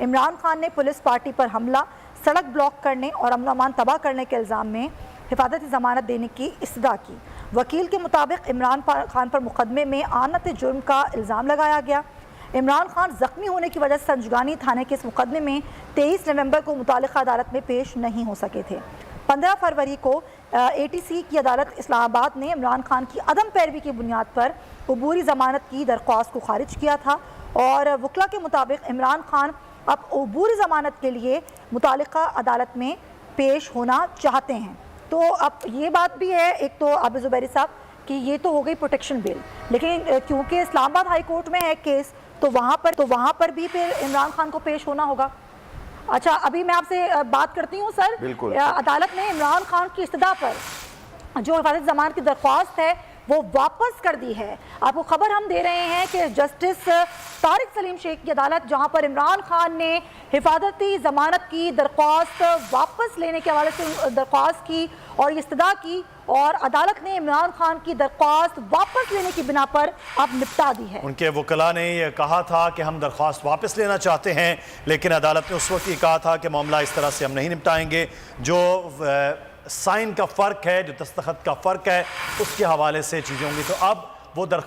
इमरान खान ने police party पर हमला, सड़क ब्लॉक करने और अमन अमान तबाह करने के इल्ज़ाम में हिफाजती ज़मानत देने की इस्तदा की। वकील के मुताबिक इमरान खान पर मुकदमे में आनत जुर्म का इल्ज़ाम लगाया गया। इमरान खान जख्मी होने की वजह से संजुगानी थाने के इस मुकदमे में 23 नवंबर को मुतालिका अदालत में पेश नहीं हो सके थे। 15 फरवरी को ATC की अदालत इस्लामाबाद ने इमरान खान की अदम पैरवी की बुनियाद पर अबूरी ज़मानत की दरख्वास्त को खारिज किया था और वकला के मुताबिक इमरान खान अब अबूरी ज़मानत के लिए मुतालिका अदालत में पेश होना चाहते हैं। तो अब ये बात भी है, एक तो आबिद ज़ुबैरी साहब, कि ये तो हो गई प्रोटेक्शन बिल, लेकिन क्योंकि इस्लामाबाद हाई कोर्ट में है केस, तो वहाँ पर भी फिर इमरान खान को पेश होना होगा। अच्छा, अभी मैं आपसे बात करती हूँ सर। अदालत ने इमरान खान की इस्तदा पर जो हिफाजत ज़मानत की दरख्वास्त है वो वापस कर दी है। आपको खबर हम दे रहे हैं कि जस्टिस तारिक सलीम शेख की अदालत, जहां पर इमरान खान ने हिफाजती ज़मानत की दरख्वास्त वापस लेने के हवाले से दरख्वास्त की और इस्तदा की, और अदालत ने इमरान खान की दरख्वास्त वापस लेने की बिना पर अब निपटा दी है। उनके वकला ने यह कहा था कि हम दरख्वास्त वापस लेना चाहते हैं, लेकिन अदालत ने उस वक्त ये कहा था कि मामला इस तरह से हम नहीं निपटाएंगे। जो साइन का फ़र्क है, जो दस्तखत का फ़र्क है, उसके हवाले से चीज़ें होंगी। तो अब वो दरख्वास्त